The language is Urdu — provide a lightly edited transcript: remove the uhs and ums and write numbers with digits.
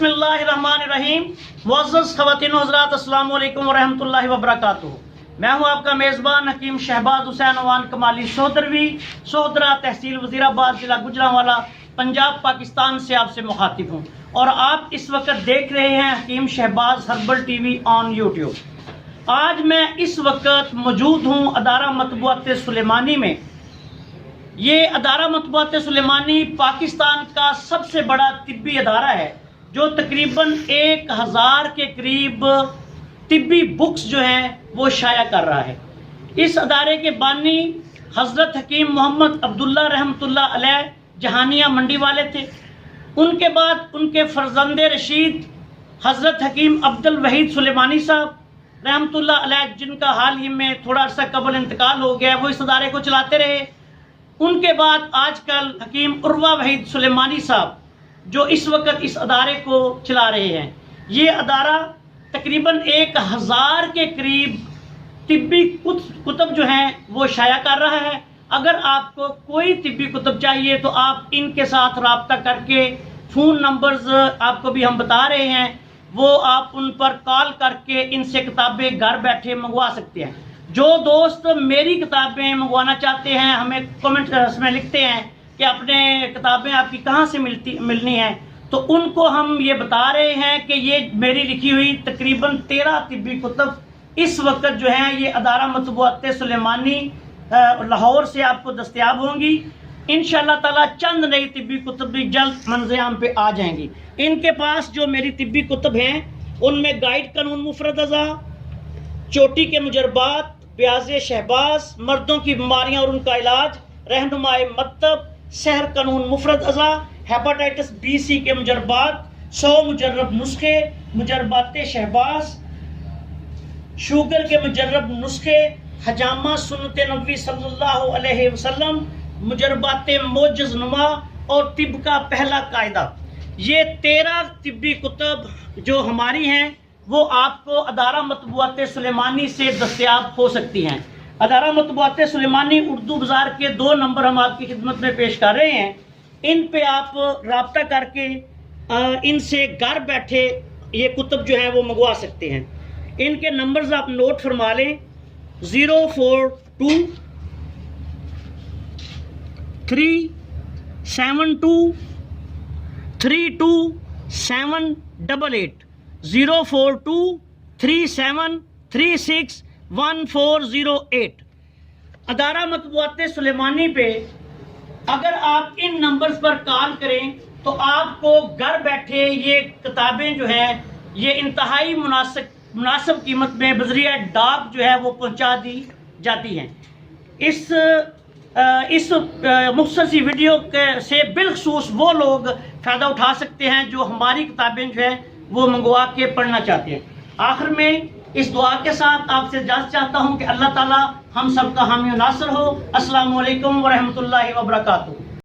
بسم اللہ الرحمن الرحیم۔ معزز خواتین و حضرات، السلام علیکم ورحمۃ اللہ وبرکاتہ۔ میں ہوں آپ کا میزبان حکیم شہباز حسین اوان کمالی سودروی، سودرا تحصیل وزیرآباد، ضلع گوجرانوالا، پنجاب، پاکستان سے آپ سے مخاطب ہوں، اور آپ اس وقت دیکھ رہے ہیں Hakim Shahbaz herbal TV on YouTube. آج میں اس وقت موجود ہوں ادارہ مطبوعات سلیمانی میں۔ یہ ادارہ مطبوعات سلیمانی پاکستان کا سب سے بڑا طبی ادارہ ہے، جو تقریباً 1000 کے قریب طبی بکس جو ہیں وہ شائع کر رہا ہے۔ اس ادارے کے بانی حضرت حکیم محمد عبداللہ رحمۃ اللہ علیہ جہانیہ منڈی والے تھے۔ ان کے بعد ان کے فرزند رشید حضرت حکیم عبد الوحید سلیمانی صاحب رحمۃ اللہ علیہ، جن کا حال ہی میں تھوڑا عرصہ قبل انتقال ہو گیا، وہ اس ادارے کو چلاتے رہے۔ ان کے بعد آج کل حکیم عروہ وحید سلیمانی صاحب جو اس وقت اس ادارے کو چلا رہے ہیں۔ یہ ادارہ تقریباً 1000 کے قریب طبی کتب جو ہیں وہ شائع کر رہا ہے۔ اگر آپ کو کوئی طبی کتب چاہیے تو آپ ان کے ساتھ رابطہ کر کے، فون نمبرز آپ کو بھی ہم بتا رہے ہیں، وہ آپ ان پر کال کر کے ان سے کتابیں گھر بیٹھے منگوا سکتے ہیں۔ جو دوست میری کتابیں منگوانا چاہتے ہیں، ہمیں کمنٹ میں لکھتے ہیں کہ اپنے کتابیں آپ کی کہاں سے ملنی ہیں، تو ان کو ہم یہ بتا رہے ہیں کہ یہ میری لکھی ہوئی تقریباً 13 طبی کتب اس وقت جو ہیں یہ ادارہ مطبوعات سلیمانی لاہور سے آپ کو دستیاب ہوں گی۔ انشاءاللہ تعالی چند نئی طبی کتب بھی جلد منظر عام پہ آ جائیں گی۔ ان کے پاس جو میری طبی کتب ہیں ان میں گائیڈ قانون مفرد اعضاء، چوٹی کے مجربات، پیاز شہباز، مردوں کی بیماریاں اور ان کا علاج، رہنمائے مکتب، سحر قانون مفرد اعضاء، ہیپاٹائٹس بی سی کے مجربات، 100 مجرب نسخے، مجربات شہباز، شوگر کے مجرب نسخے، حجامہ سنت نبوی صلی اللہ علیہ وسلم، مجربات موجز نما اور طب کا پہلا قاعدہ۔ یہ 13 طبی کتب جو ہماری ہیں وہ آپ کو ادارہ مطبوعات سلیمانی سے دستیاب ہو سکتی ہیں۔ ادارہ مطبوعات سلیمانی اردو بازار کے 2 نمبر ہم آپ کی خدمت میں پیش کر رہے ہیں۔ ان پہ آپ رابطہ کر کے ان سے گھر بیٹھے یہ کتب جو ہیں وہ منگوا سکتے ہیں۔ ان کے نمبرز آپ نوٹ فرما لیں: 042 372 32788 042 3736 1408۔ ادارہ مطبوعات سلیمانی پہ اگر آپ ان نمبرز پر کال کریں تو آپ کو گھر بیٹھے یہ کتابیں جو ہیں یہ انتہائی مناسب قیمت میں بذریعہ ڈاک جو ہے وہ پہنچا دی جاتی ہیں۔ اس مختصر سی ویڈیو سے بالخصوص وہ لوگ فائدہ اٹھا سکتے ہیں جو ہماری کتابیں جو ہیں وہ منگوا کے پڑھنا چاہتے ہیں۔ آخر میں اس دعا کے ساتھ آپ سے اجازت چاہتا ہوں کہ اللہ تعالی ہم سب کا حامی و ناصر ہو۔ السلام علیکم ورحمۃ اللہ وبرکاتہ۔